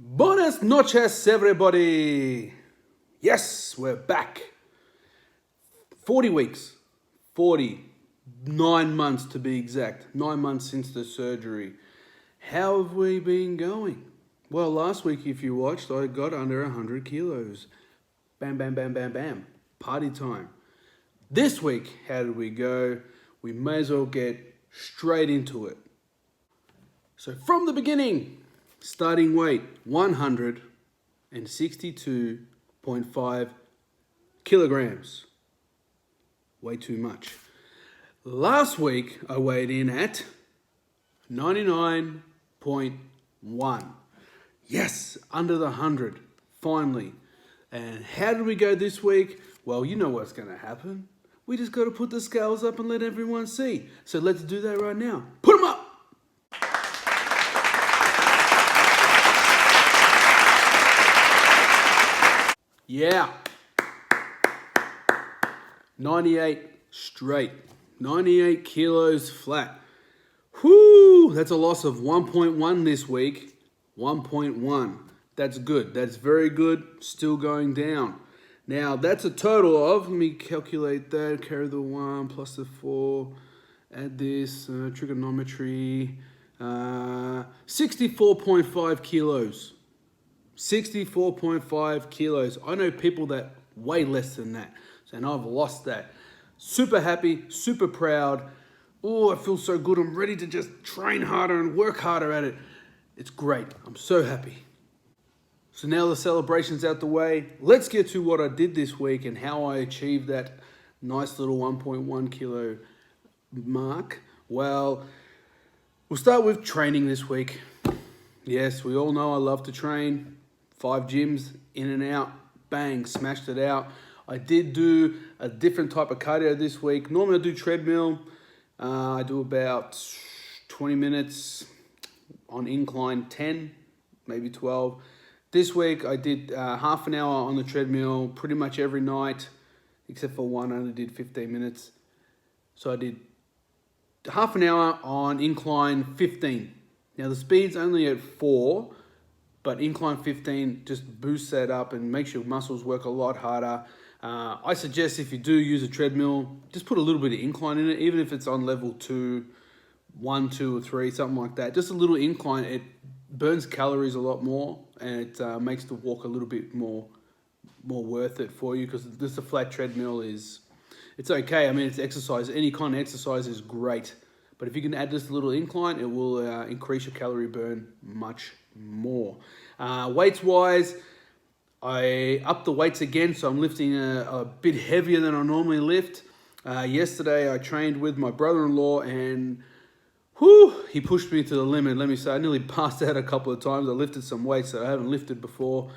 Buenas noches, everybody. Yes, we're back. 40 weeks, 49 months to be exact. 9 months since the surgery. How have we been going? Well, last week, if you watched, I got under 100 kilos. Bam, bam, bam, bam, bam. Party time. This week, how did we go? We may as well get straight into it. So from the beginning, starting weight 162.5 kilograms. Way too much. Last week I weighed in at 99.1. Yes, under the 100, finally. And how did we go this week? Well, you know what's going to happen. We just got to put the scales up and let everyone see. So let's do that right now. Put them up! Yeah. 98 straight. 98 kilos flat. Whoo! That's a loss of 1.1 this week. 1.1. That's good. That's very good. Still going down. Now, that's a total of, let me calculate that, carry the 1 plus the 4, add this, trigonometry, 64.5 kilos. 64.5 kilos. I know people that weigh less than that, and I've lost that. Super happy, super proud. Oh, I feel so good. I'm ready to just train harder and work harder at it. It's great. I'm so happy. So now the celebration's out the way. Let's get to what I did this week and how I achieved that nice little 1.1 kilo mark. Well, we'll start with training this week. Yes, we all know I love to train. 5 gyms, in and out, bang, smashed it out. I did do a different type of cardio this week. Normally I do treadmill. I do about 20 minutes on incline, 10, maybe 12. This week I did half an hour on the treadmill pretty much every night, except for one, I only did 15 minutes. So I did half an hour on incline 15. Now the speed's only at 4, but incline 15 just boosts that up and makes your muscles work a lot harder. I suggest if you do use a treadmill, just put a little bit of incline in it, even if it's on level 2, 1, 2, or 3, something like that. Just a little incline, it burns calories a lot more, and it makes the walk a little bit more worth it for you, because just a flat treadmill it's okay. I mean, it's exercise. Any kind of exercise is great. But if you can add just a little incline, it will increase your calorie burn much more. Weights-wise, I upped the weights again, so I'm lifting a bit heavier than I normally lift. Yesterday, I trained with my brother-in-law, and he pushed me to the limit. Let me say, I nearly passed out a couple of times. I lifted some weights that I haven't lifted before.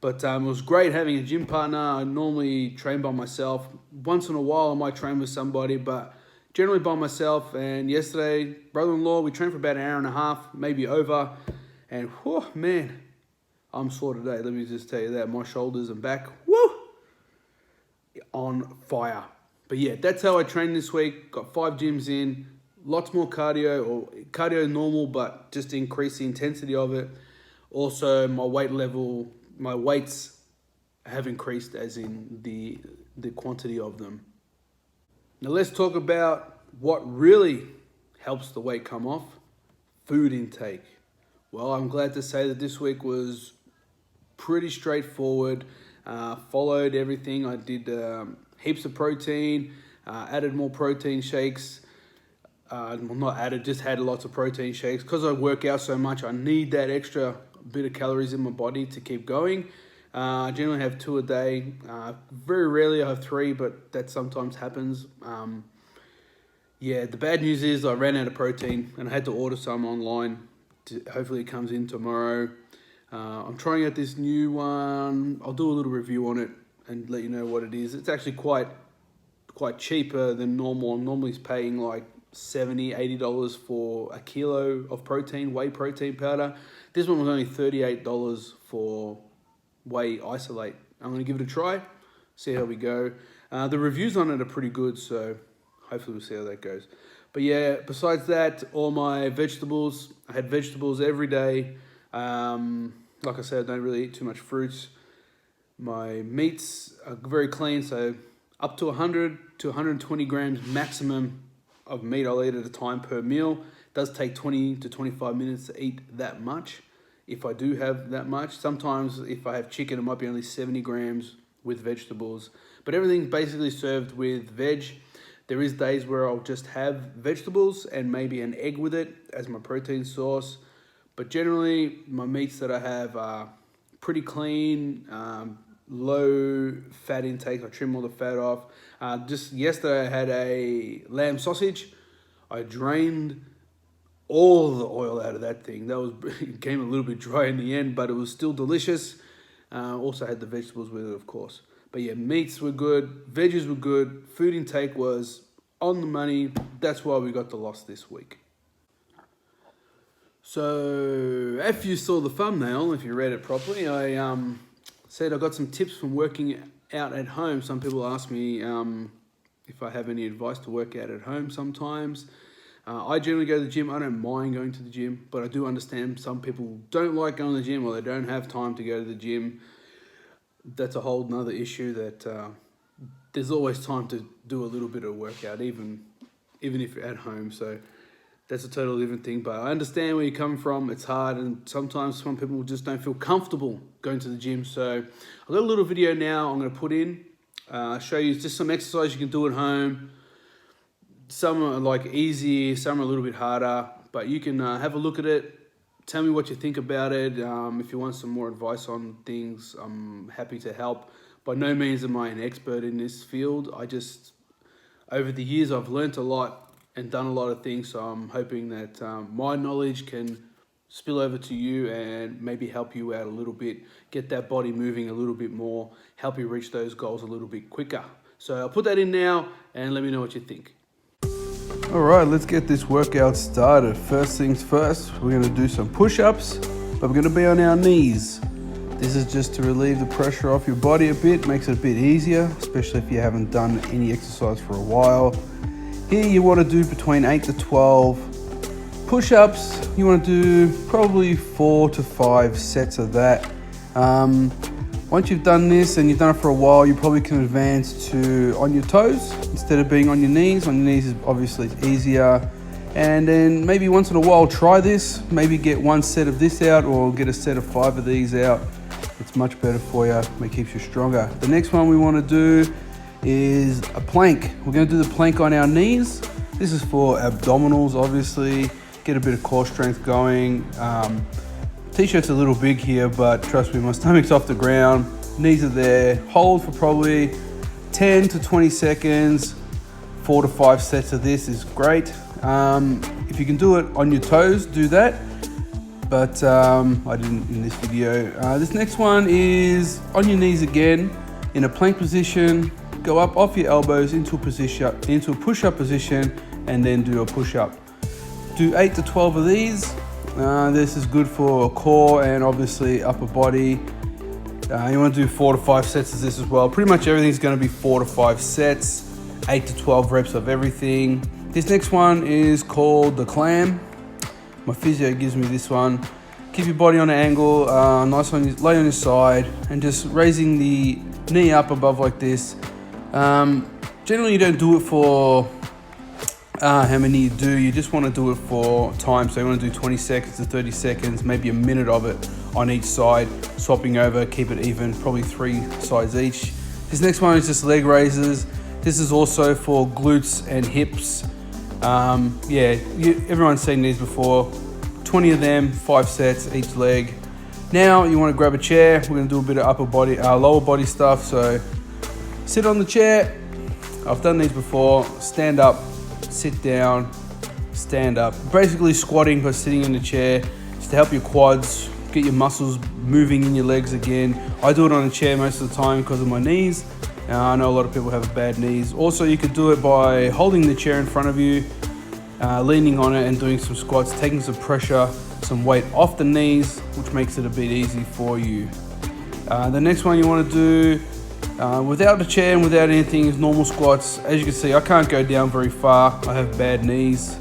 But it was great having a gym partner. I normally train by myself. Once in a while, I might train with somebody, but generally by myself. And yesterday, brother-in-law, we trained for about an hour and a half, maybe over. And man, I'm sore today. Let me just tell you that. My shoulders and back, on fire. But yeah, that's how I trained this week. Got 5 gyms in. Lots more cardio, or cardio normal, but just increase the intensity of it. Also, my weights have increased, as in the quantity of them. Now let's talk about what really helps the weight come off. Food intake. Well, I'm glad to say that this week was pretty straightforward. Followed everything. I did heaps of protein, added more protein shakes. Not added, just had lots of protein shakes. Because I work out so much, I need that extra bit of calories in my body to keep going. I generally have 2 a day. Very rarely I have 3, but that sometimes happens. The bad news is I ran out of protein and I had to order some online. Hopefully it comes in tomorrow. I'm trying out this new one. I'll do a little review on it and let you know what it is. It's actually quite cheaper than normal. I'm normally paying like $70, $80 for a kilo of protein, whey protein powder. This one was only $38 for whey isolate. I'm going to give it a try, see how we go. The reviews on it are pretty good, so hopefully we'll see how that goes. But yeah, besides that, all my vegetables, I had vegetables every day. Like I said, I don't really eat too much fruits. My meats are very clean, so up to 100 to 120 grams maximum of meat I'll eat at a time per meal. It does take 20 to 25 minutes to eat that much, if I do have that much. Sometimes if I have chicken, it might be only 70 grams with vegetables. But everything's basically served with veg. There is days where I'll just have vegetables and maybe an egg with it as my protein source. But generally, my meats that I have are pretty clean, low fat intake. I trim all the fat off. Just yesterday I had a lamb sausage. I drained all the oil out of that thing. It came a little bit dry in the end, but it was still delicious. Also had the vegetables with it, of course. But yeah, meats were good, veggies were good, food intake was on the money. That's why we got the loss this week. So if you saw the thumbnail, if you read it properly, I said I got some tips from working out at home. Some people ask me if I have any advice to work out at home sometimes. I generally go to the gym. I don't mind going to the gym, but I do understand some people don't like going to the gym or they don't have time to go to the gym. That's a whole nother issue that there's always time to do a little bit of workout, even if you're at home. So that's a totally different thing. But I understand where you're coming from. It's hard, and sometimes some people just don't feel comfortable going to the gym. So I've got a little video now I'm going to put in, show you just some exercise you can do at home. Some are like easy, some are a little bit harder, but you can have a look at it. Tell me what you think about it. If you want some more advice on things, I'm happy to help. By no means am I an expert in this field. Over the years, I've learnt a lot and done a lot of things. So I'm hoping that my knowledge can spill over to you and maybe help you out a little bit, get that body moving a little bit more, help you reach those goals a little bit quicker. So I'll put that in now and let me know what you think. All right, let's get this workout started. First things first, we're gonna do some push-ups, but we're gonna be on our knees. This is just to relieve the pressure off your body a bit, makes it a bit easier, especially if you haven't done any exercise for a while. Here you wanna do between 8 to 12 push-ups. You wanna do probably 4 to 5 sets of that. Once you've done this and you've done it for a while, you probably can advance to on your toes instead of being on your knees. On your knees is obviously easier. And then maybe once in a while try this. Maybe get one set of this out or get a set of 5 of these out. It's much better for you. It keeps you stronger. The next one we want to do is a plank. We're going to do the plank on our knees. This is for abdominals, obviously. Get a bit of core strength going. T-shirt's a little big here, but trust me, my stomach's off the ground, knees are there. Hold for probably 10 to 20 seconds. 4 to 5 sets of this is great. If you can do it on your toes, do that. But I didn't in this video. This next one is on your knees again, in a plank position. Go up off your elbows into a push-up position, and then do a push-up. Do 8 to 12 of these. This is good for core and obviously upper body. You want to do 4 to 5 sets of this as well. Pretty much everything's going to be 4 to 5 sets, 8 to 12 reps of everything. This next one is called the clam. My physio gives me this one. Keep your body on an angle, nice lay on your side, and just raising the knee up above like this. Generally you don't do it for how many you do, you just want to do it for time. So you want to do 20 seconds to 30 seconds, maybe a minute of it on each side, swapping over, keep it even, probably 3 sides each. This next one is just leg raises. This is also for glutes and hips. Everyone's seen these before. 20 of them, 5 sets each leg. Now you want to grab a chair. We're going to do a bit of lower body stuff. So sit on the chair. I've done these before. Stand up, sit down, stand up. Basically squatting by sitting in the chair, just to help your quads, get your muscles moving in your legs again. I do it on a chair most of the time because of my knees. I know a lot of people have bad knees. Also, you could do it by holding the chair in front of you, leaning on it and doing some squats, taking some pressure, some weight off the knees, which makes it a bit easy for you. The next one you want to do without the chair and without anything is normal squats. As you can see, I can't go down very far. I have bad knees.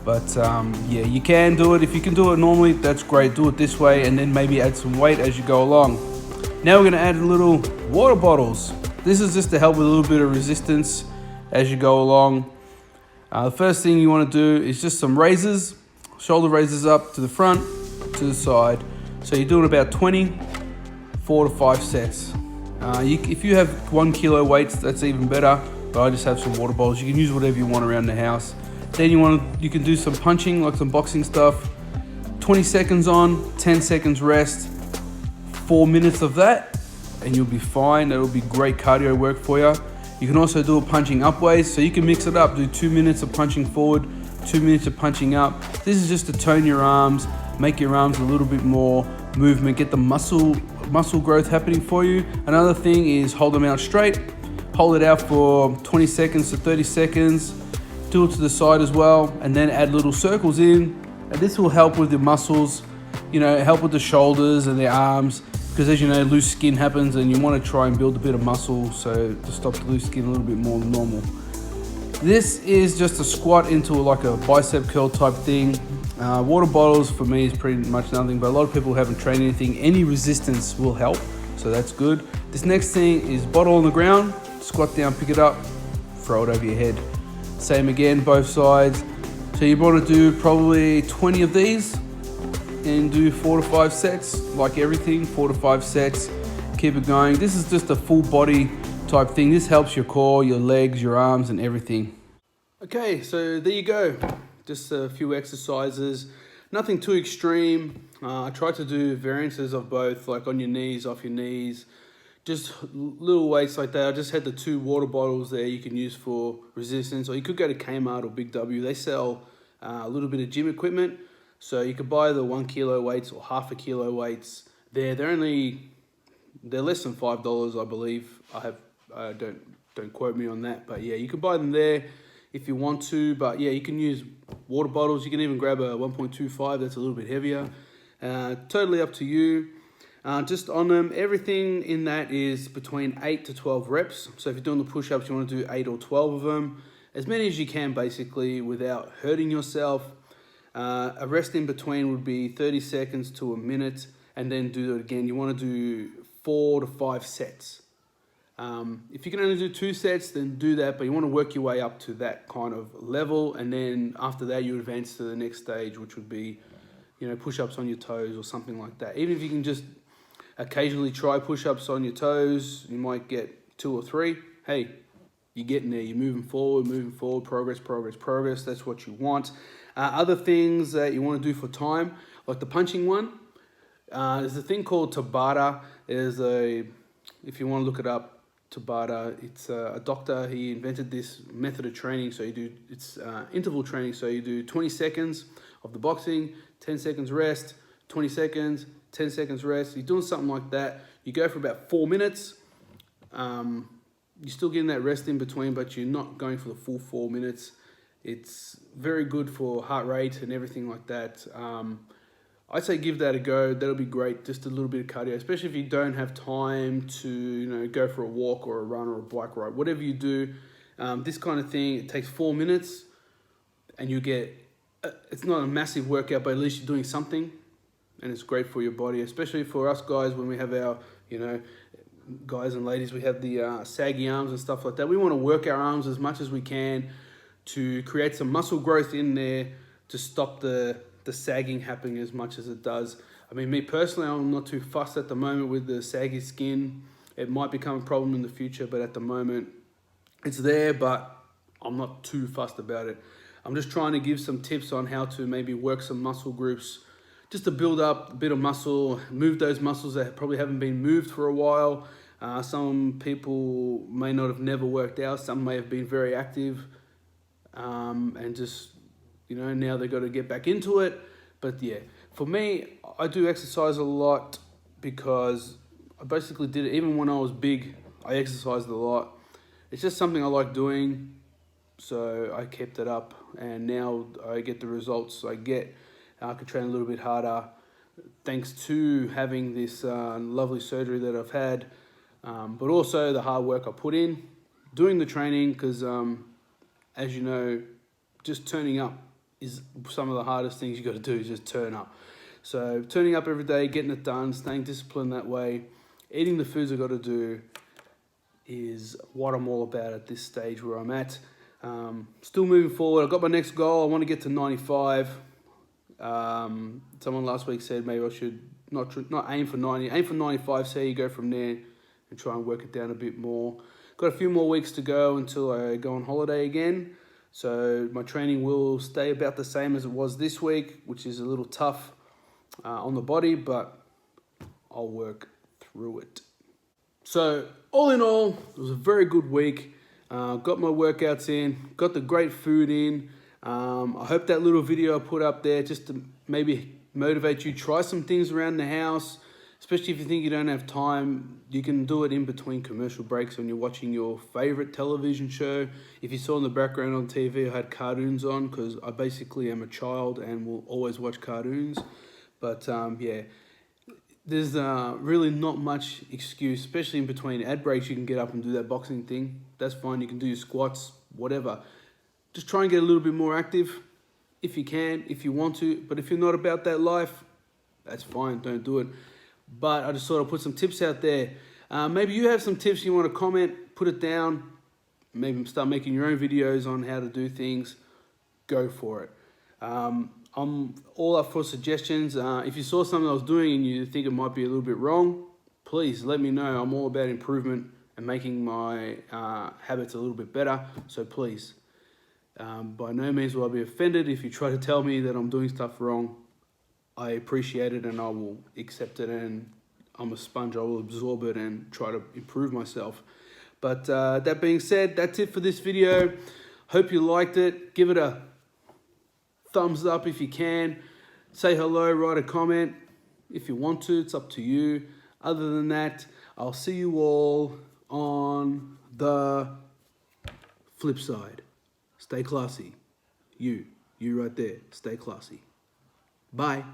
But yeah, you can do it. If you can do it normally, that's great. Do it this way, and then maybe add some weight as you go along. Now we're gonna add little water bottles. This is just to help with a little bit of resistance as you go along. The first thing you want to do is just some raises, shoulder raises up to the front, to the side. So you're doing about 20, 4 to 5 sets. If you have 1 kilo weights, that's even better, but I just have some water bottles. You can use whatever you want around the house. Then you can do some punching, like some boxing stuff. 20 seconds on, 10 seconds rest, 4 minutes of that, and you'll be fine. That'll be great cardio work for you. You can also do a punching upways, so you can mix it up. Do 2 minutes of punching forward, 2 minutes of punching up. This is just to tone your arms, make your arms a little bit more movement, get the muscle growth happening for you. Another thing is hold them out straight. Hold it out for 20 seconds to 30 seconds. Do it to the side as well, and then add little circles in. And this will help with the muscles, help with the shoulders and the arms. Because as you know, loose skin happens and you want to try and build a bit of muscle, so to stop the loose skin a little bit more than normal. This is just a squat into like a bicep curl type thing. Water bottles for me is pretty much nothing, but a lot of people haven't trained anything. Any resistance will help, so that's good. This next thing is bottle on the ground, squat down, pick it up, throw it over your head. Same again, both sides. So you want to do probably 20 of these, and do 4 to 5 sets, like everything, 4 to 5 sets, keep it going. This is just a full body type thing. This helps your core, your legs, your arms, and everything. Okay, so there you go. Just a few exercises, nothing too extreme. I tried to do variances of both, like on your knees, off your knees, just little weights like that. I just had the 2 water bottles there you can use for resistance, or you could go to Kmart or Big W. They sell a little bit of gym equipment. So you could buy the 1 kilo weights or half a kilo weights there. They're less than $5, I believe. Don't quote me on that, but yeah, you can buy them there if you want to. But yeah, you can use water bottles. You can even grab a 1.25. That's a little bit heavier. Totally up to you. Just on them, everything in that is between 8 to 12 reps. So if you're doing the push-ups, you want to do 8 or 12 of them, as many as you can, basically, without hurting yourself. A rest in between would be 30 seconds to a minute, and then do it again. You want to do 4 to 5 sets. If you can only do 2 sets, then do that, but you want to work your way up to that kind of level, and then after that you advance to the next stage, which would be, push-ups on your toes or something like that. Even if you can just occasionally try push-ups on your toes, you might get 2 or 3. Hey, you're getting there. You're moving forward, progress. That's what you want. Other things that you want to do for time, like the punching one, there's a thing called Tabata. If you want to look it up, Tabata, it's a doctor. He invented this method of training. So it's interval training. So you do 20 seconds of the boxing, 10 seconds rest, 20 seconds, 10 seconds rest. You're doing something like that. You go for about 4 minutes. You're still getting that rest in between, but you're not going for the full 4 minutes. It's very good for heart rate and everything like that. I'd say give that a go. That'll be great. Just a little bit of cardio, especially if you don't have time to go for a walk or a run or a bike ride. Whatever you do, this kind of thing, it takes 4 minutes, and you get. It's not a massive workout, but at least you're doing something, and it's great for your body, especially for us guys when we have our, guys and ladies, we have the saggy arms and stuff like that. We want to work our arms as much as we can to create some muscle growth in there to stop the sagging happening as much as it does. I mean, me personally, I'm not too fussed at the moment with the saggy skin. It might become a problem in the future, but at the moment it's there, but I'm not too fussed about it. I'm just trying to give some tips on how to maybe work some muscle groups just to build up a bit of muscle, move those muscles that probably haven't been moved for a while. Some people may not have never worked out. Some may have been very active and just, now they've got to get back into it. But yeah, for me, I do exercise a lot because I basically did it. Even when I was big, I exercised a lot. It's just something I like doing. So I kept it up, and now I get the results I get. I can train a little bit harder thanks to having this lovely surgery that I've had, but also the hard work I put in doing the training, because as you know, just turning up is some of the hardest things you got to do, is just turn up. So turning up every day, getting it done, staying disciplined that way, eating the foods I got to do is what I'm all about at this stage where I'm at. Still moving forward. I've got my next goal. I want to get to 95. Someone last week said maybe I should not aim for 90, aim for 95, see how you go from there and try and work it down a bit more. Got a few more weeks to go until I go on holiday again. So my training will stay about the same as it was this week, which is a little tough on the body, but I'll work through it. So all in all, it was a very good week. Got my workouts in, got the great food in. I hope that little video I put up there just to maybe motivate you. Try some things around the house, especially if you think you don't have time. You can do it in between commercial breaks when you're watching your favorite television show. If you saw in the background on TV, I had cartoons on because I basically am a child and will always watch cartoons. But yeah, there's really not much excuse, especially in between ad breaks. You can get up and do that boxing thing. That's fine. You can do your squats, whatever. Just try and get a little bit more active if you can, if you want to. But if you're not about that life, that's fine. Don't do it. But I just thought I'd put some tips out there. Maybe you have some tips you want to comment, put it down. Maybe start making your own videos on how to do things. Go for it. I'm all up for suggestions. If you saw something I was doing and you think it might be a little bit wrong, please let me know. I'm all about improvement and making my habits a little bit better. So please, by no means will I be offended if you try to tell me that I'm doing stuff wrong. I appreciate it and I will accept it, and I'm a sponge. I will absorb it and try to improve myself. But that being said, that's it for this video. Hope you liked it. Give it a thumbs up if you can. Say hello, write a comment if you want to. It's up to you. Other than that, I'll see you all on the flip side. Stay classy. You right there. Stay classy. Bye.